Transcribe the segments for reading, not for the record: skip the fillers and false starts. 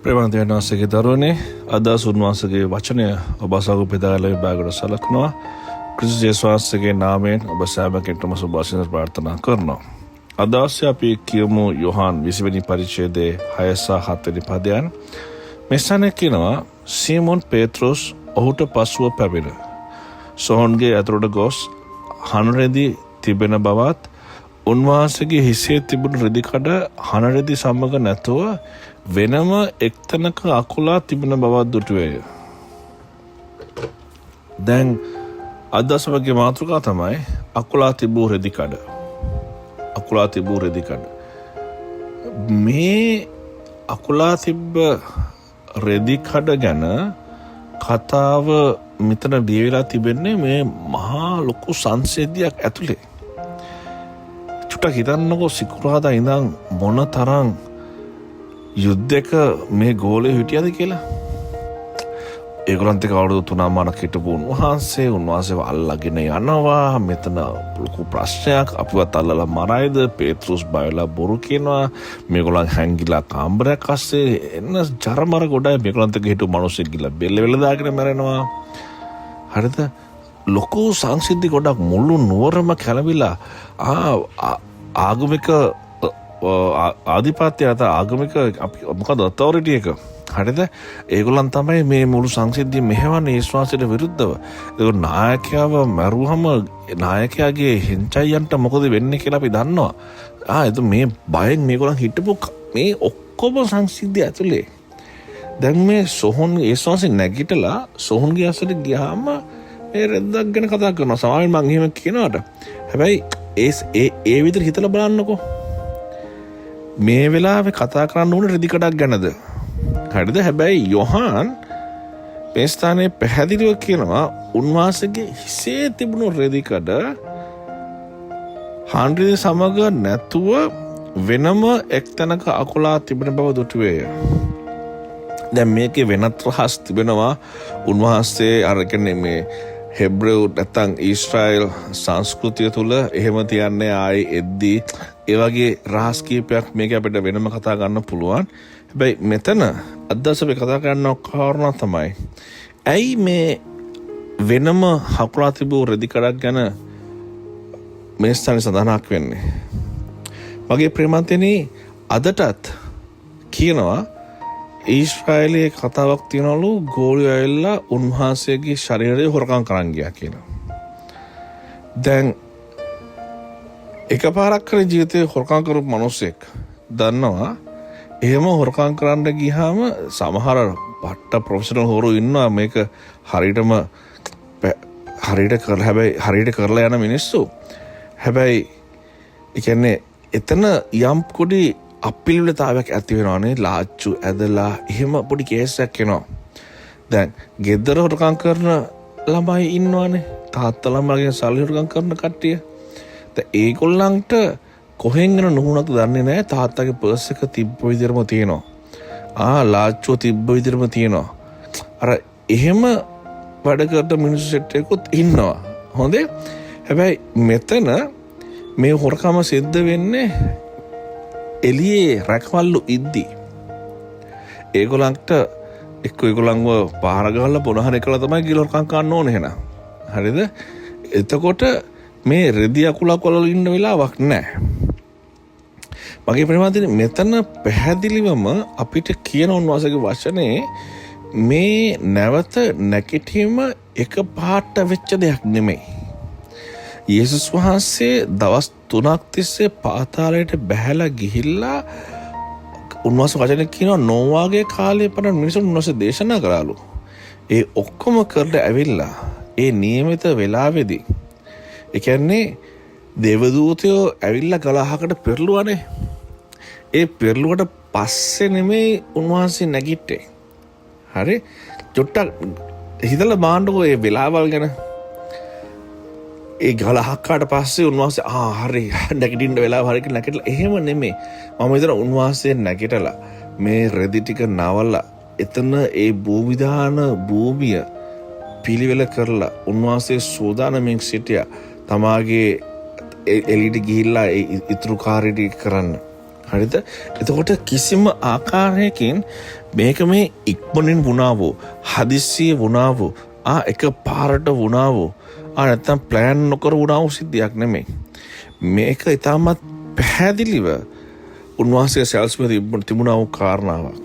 ප්‍රේමන්තයන් වහන්සේගේ දරුවනේ අදහස් උන්වහන්සේගේ වචනය ඔබ අසාගු පෙදාගල විභාගයට සලකනවා. ක්‍රිස්තුස් යේසුස් වහන්සේගේ නාමයෙන් ඔබ සෑම කෙනෙකුටම සුබ ආශිර්වාද ප්‍රාර්ථනා කරනවා. අදහස් අපි කියමු යොහාන් 20 වෙනි පරිච්ඡේදයේ 6 සහ 7 වෙනි පදයන්. මෙසන කියනවා සීමොන් පේත්‍රොස් ඔහුට පසුව පැමිණ සොහොන්ගේ ඇතුළට ගොස් හනරෙදි තිබෙන බවත් උන්වහන්සේගේ හිසේ තිබුණු රෙදි කඩ හනරෙදි සමග නැතුව වෙනම එක්තැනක අකුලා තිබෙන බවක් දුටුවේය. දැන් අදසමගේ මාතෘකාව තමයි අකුලා තිබූ රෙදි කඩ. අකුලා තිබූ රෙදි කඩ. මේ අකුලා තිබ්බ රෙදි කඩ ගැන කතාව මෙතන බියවිලා තිබෙන්නේ මේ මහා ලොකු සංසිද්ධියක් ඇතුලේ. චුට්ටක් හිතන්නකෝ සිකුරාදා ඉඳන් මොන තරම් යුද්ධයක මේ ගෝලයේ හිටියද කියලා. ඒගොල්ලන්ට කවුරුද තුනමාරක් හිටපු උන්වහන්සේව අල්ලගෙන යනවා. මෙතන ලොකු ප්‍රශ්නයක්, අපිවත් අල්ලලා මරයිද? පේත්‍රුස් බයලා බොරු කියනවා. මේගොල්ලන් හැංගිලා කාමරයක් අස්සේ එන්න ජරමර ගොඩයි. මේගොල්ලන්ට හිටපු මිනිස්සු ගිහලා බෙල්ල දාගෙන මැරෙනවා. හරිද? ලොකු සංසිද්ධි ගොඩක් මුළු නුවරම කැළඹිලා ආගමික ආධිපත්‍ය අත ආගමික අපි මොකද ඔතොරිටි එක. හරිද? ඒගොල්ලන් තමයි මේ මුළු සංසිද්ධිය මෙහෙවන්නේ ඊශ්වාසයට විරුද්ධව. ඒක නායකයව මරුවම නායකයාගේ හිංචයියන්ට මොකද වෙන්නේ කියලා අපි දන්නවා. ඒක මේ බයෙන් මේගොල්ලන් හිටපු මේ ඔක්කොම සංසිද්ධිය ඇතුලේ දැන් මේ සොහොන් ඊශ්වාසෙ නැගිටලා සොහොන්ගේ අසලට ගියාම ඒ රෙද්දක් ගැන කතා කරනවා. සමහරවිට මං එහෙම කියනවාට හැබැයි ඒ විදිහට හිතලා බලන්නකෝ. මේ වෙලාවේ කතා කරන්න ඕනේ රෙදි කඩක් ගැනද? හරිද? හැබැයි යොහාන් මේ ස්ථානයේ පැහැදිලිව කියනවා උන්වහන්සේගේ හිසේ තිබුණු රෙදි කඩ හාන්රිය සමග නැතුව වෙනම එක්තැනක අකුලා තිබෙන බව දුටුවේය. දැන් මේකේ වෙනත් රහස් තිබෙනවා. උන්වහන්සේ අරගෙන මේ හෙබ්‍රෙව් නැත්නම් ඊශ්‍රායල් සංස්කෘතිය තුළ එහෙම තියන්නේ ආයේ එද්දී ඒ වගේ රහස් කීපයක් මේක අපිට වෙනම කතා ගන්න පුළුවන්. හැබැයි මෙතන අදහස අපි කතා කරන කාරණා තමයි ඇයි මේ වෙනම හකුලා තිබූ රෙදි කඩක් ගැන මේ ස්ථානයේ සඳහනක් වෙන්නේ. මගේ ප්‍රේමන්තෙනි අදටත් කියනවා ඊශ්‍රායලයේ කතාවක් තියනවලු ගෝලියෝ ඇවිල්ලා උන්වහන්සේගේ ශරීරය හොරකම් කරන් ගියා කියලා. දැන් එකපාරක් කරේ ජීවිතේ හොරකම් කරපු මිනිස්සෙක් දන්නවා එහෙම හොරකම් කරන්න ගියාම සමහර පට්ට ප්‍රොෆෙෂනල් හොරු ඉන්නවා මේක හරියට කරලා යන මිනිස්සු. හැබැයි ඒ කියන්නේ එතන යම් පොඩි අපිලිවලතාවයක් ඇති වෙනවානේ. ලාච්චු ඇදලා එහෙම පොඩි කේසයක් එනවා. දැන් ගෙදර හොරකම් කරන ළමයි ඉන්නවානේ. තාත්තා ළමයිගෙන් සල්ලි හොරකම් කරන කට්ටිය. දැන් ඒගොල්ලන්ට කොහෙන් එන නුහුණක්ද දන්නේ නැහැ. තාත්තගේ පර්ස් එක තිබ්බ විදිහටම තියෙනවා. ලාච්චුව තිබ්බ විදිහටම තියෙනවා. අර එහෙම වැඩ කරන මිනිස්සු සෙට් එකකුත් ඉන්නවා. හොඳේ. හැබැයි මෙතන මේ හොරකම සිද්ධ වෙන්නේ එළියේ රැකවල්ලු ඉද්දි. ඒගොල්ලන්ට ඒගොල්ලන්ව පාර ගහලා පොනහර එකලා තමයි ගිල හොරකම් කරන්න ඕනේ එහෙනම්. හරිද? එතකොට මේ රෙදි අකුලක් වල ඉන්න වෙලාවක් නැහැ. මගේ ප්‍රේමන්තනි මෙතන පැහැදිලිවම අපිට කියන උන්වහන්සේගේ වචනේ මේ නැවත නැගිටීම එක පාට වෙච්ච දෙයක් නෙමෙයි. යේසුස් වහන්සේ දවස් 3ක් තිස්සේ පාතාලයට බැහැලා ගිහිල්ලා උන්වහන්සේ වචනේ කියනවා නෝවාගේ කාලේ පටන් මිනිසුන් උන්වහන්සේ දේශනා කරාලු. ඒ ඔක්කොම කරලා ඇවිල්ලා ඒ නියමිත වෙලාවේදී ඒ කියන්නේ දේවදූතයෝ ඇවිල්ලා ගලහකට පෙරළුවානේ. ඒ පෙරළුවට පස්සේ නෙමෙයි උන්වහන්සේ නැගිට්ටේ. හරි? චුට්ටක් හිතලා බලන්නකෝ මේ වෙලාවල් ගැන. ඒ ගලහක්කාට පස්සේ උන්වහන්සේ හරි නැගිටින්න වෙලාව හරි කියලා නැගිටලා එහෙම නෙමෙයි. මම හිතන උන්වහන්සේ නැගිටලා මේ රෙදි ටික නවලා එතන ඒ භූවිධාන භූමිය පිළිවෙල කරලා උන්වහන්සේ සෝදානමින් සිටියා. තමාගේ එළියට ගිහිල්ලා ඒ ඉතුරු කාර්ය ටික කරන්න. හරිද? එතකොට කිසිම ආකාරයකින් මේක මේ ඉක්මනින් වුණා වූ හදිස්සිය වුණා වූ එක පාරට වුණා වූ නැත්තම් ප්ලෑන් නොකර වුණා වූ සිද්ධියක් නෙමෙයි. මේක ඉතාමත් පැහැදිලිව උන්වහන්සේ සැලසුමේ තිබුණා වූ කාරණාවක්.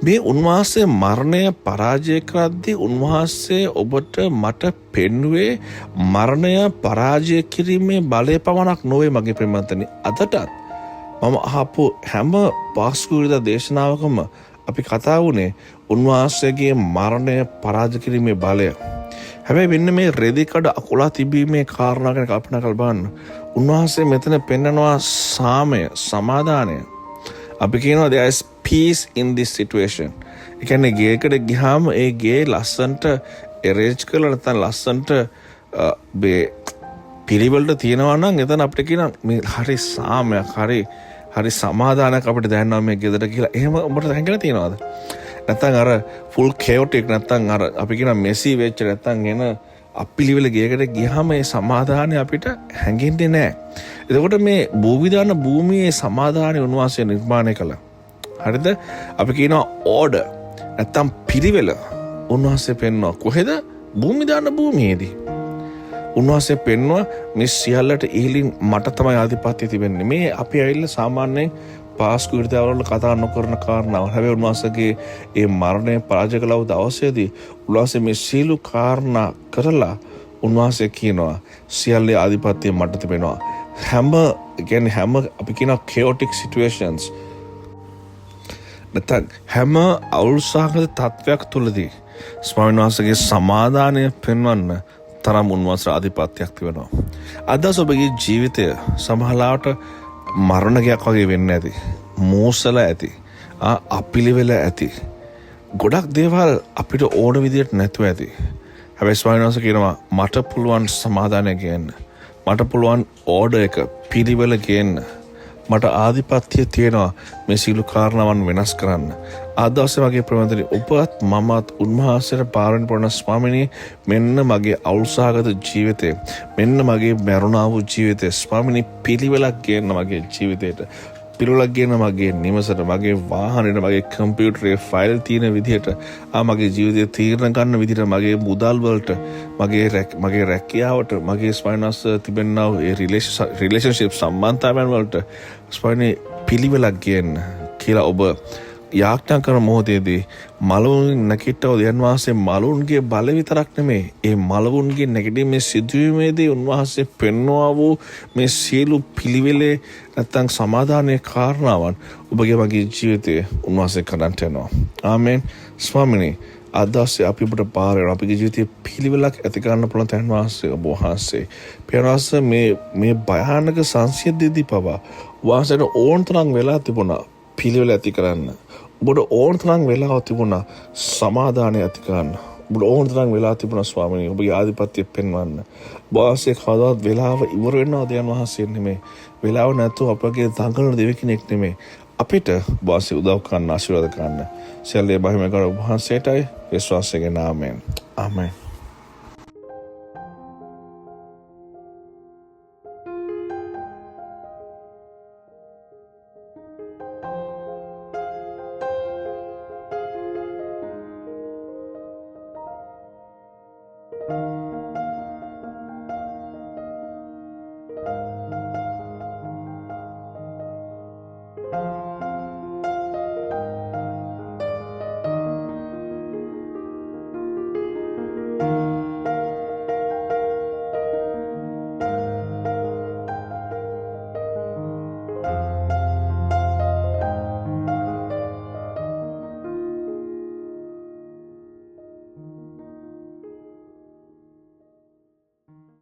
මේ උන්වහන්සේ මරණය පරාජය කරද්දී උන්වහන්සේ ඔබට මට පෙන්වුවේ මරණය පරාජය කිරීමේ බලය පමණක් නොවේ මගේ ප්‍රේමන්තනි. අදටත් මම අහපු හැම පාස්කුවේදා දේශනාවකම අපි කතා වුණේ උන්වහන්සේගේ මරණය පරාජය කිරීමේ බලය. හැබැයි මෙන්න මේ රෙදිකඩ අකුලා තිබීමේ කාරණා ගැන කල්පනා කරලා බලන්න. උන්වහන්සේ මෙතන පෙන්නනවා සාමය, සමාදානය. අපි කියනවා there is peace in this situation. ඒ කියන්නේ ගේකට ගියාම ඒ ගේ ලස්සන්ට arrange කරලා නැත්නම් ලස්සන්ට පිළිවෙලට තියනවා නම් එතන අපිට කියන මේ හරි සාමයක්, හරි සමාදානයක් අපිට දැනෙනවා මේ ගෙදර කියලා. එහෙම ඔබට දැනගෙන තියනවාද? නැත්නම් අර full chaotic නැත්නම් අර අපි කියන messy වෙච්ච නැත්නම් එන අපිලිවෙල ගේකට ගියාම මේ සමාදානය අපිට හැංගෙන්නේ නැහැ. එතකොට මේ භූවිදාන භූමියේ සමාදානය උන්වහන්සේ නිර්මාණය කළා. හරිද? අපි කියනවා order නැත්නම් පිළිවෙල උන්වහන්සේ පෙන්වනවා. කොහෙද? භූමිදාන භූමියේදී. උන්වහන්සේ පෙන්වුවා මේ සියල්ලට ඉහළින් මට තමයි ආධිපත්‍යය තිබෙන්නේ. මේ අපි ඇවිල්ලා සාමාන්‍යයෙන් පාස්කු විර්තාවල කතා නොකරන කාරණාව. හැබැයි උන්වහන්සේගේ ඒ මරණය පරාජය කළ දවසේදී උන්වහන්සේ මේ සීළු කාරණා කරලා උන්වහන්සේ කියනවා සියල්ලේ ආධිපත්‍යය මට තිබෙනවා. හැම අපි කියනවා chaotic situations නැත්නම් හැම අවුල්සහගත තත්වයක් තුළදී ස්වාමීන් වහන්සේගේ සමාදානය පෙන්වන්න තරම් උන්වහන්සේ ආධිපත්‍යයක් තිබෙනවා. අද ඔබගේ ජීවිතය සමහරවිට මරණයක් වගේ වෙන්න ඇති. මෝසල ඇති. අපිලිවෙල ඇති. ගොඩක් දේවල් අපිට ඕන විදියට නැතුව ඇති. හැබැයි ස්වාමීන් වහන්සේ කියනවා මට පුළුවන් සමාදානය ගේන්න. මට පුළුවන් ඕඩර් එක පිළිවෙල ගේන්න. මට ආධිපත්‍යය තියෙනවා මේ සීළු කාරණාවන් වෙනස් කරන්න. අද දවසේ මගේ ප්‍රවන්තනි ඔබත් මමත් උන්වහන්සේට පාරමිත පුරන ස්වාමිනේ මෙන්න මගේ අවුල්සහගත ජීවිතේ මෙන්න මගේ මරුණා වූ ජීවිතේ ස්වාමිනේ පිළිවෙලක් ගේන්න මගේ ජීවිතේට පිළිවෙලක් ගේන්න මගේ නිවසට මගේ වාහනේට මගේ කම්පියුටරේ ෆයිල් තියෙන විදිහට මගේ ජීවිතේ තීරණ ගන්න විදිහට මගේ මුදල් වලට මගේ රැකියාවට මගේ ස්පයිනස් තිබෙනා ඒ රිලේෂන්ෂිප් සම්බන්ධතාවයන් වලට ස්පයිනේ පිළිවෙලක් ගේන්න කියලා ඔබ යාඥා කරන මොහොතේදී මලවුන් නැගිටව දෙයන් වහන්සේ මලවුන්ගේ බල විතරක් නෙමෙයි ඒ මලවුන්ගේ නැගිටීමේ සිදුවීමේදී උන්වහන්සේ පෙන්වා වූ මේ සියලු පිළිවෙලේ නැත්නම් සමාදානයේ කාරණාවන් ඔබගේ වගේ ජීවිතයේ උන්වහන්සේ කරන්ට යනවා. ආමෙන්. ස්වාමිනේ අදස්සේ අපි ඔබට පාරේ අපගේ ජීවිතයේ පිළිවෙලක් ඇති කරන්න පුළුවන් තැන් වහන්සේ ඔබ වහන්සේ පියනවාස මේ භයානක සංසිද්ධියේදී පවා වහන්සේට ඕන තරම් වෙලා තිබුණා පිළිවෙල ඇති කරන්න. ඔබට ඕන තරම් වෙලාව තිබුණා සමාදානය ඇති කරන්න. ඔබට ඕන තරම් වෙලාව තිබුණා ස්වාමීනි ඔබගේ ආධිපත්‍යය පෙන්වන්න. වාසයේ කවදාවත් වෙලාව ඉවර වෙනවද යන වහන්සේ නෙමෙයි. වෙලාව නැතුව අපගේ දඟලන දෙවි කෙනෙක් නෙමෙයි. අපිට වාසයේ උදව් කරන්න ආශිර්වාද කරන්න. සියල්ලේ බහිම කර වහන්සේටයි විශ්වාසයෙන් ආමෙන්. ආමෙන්.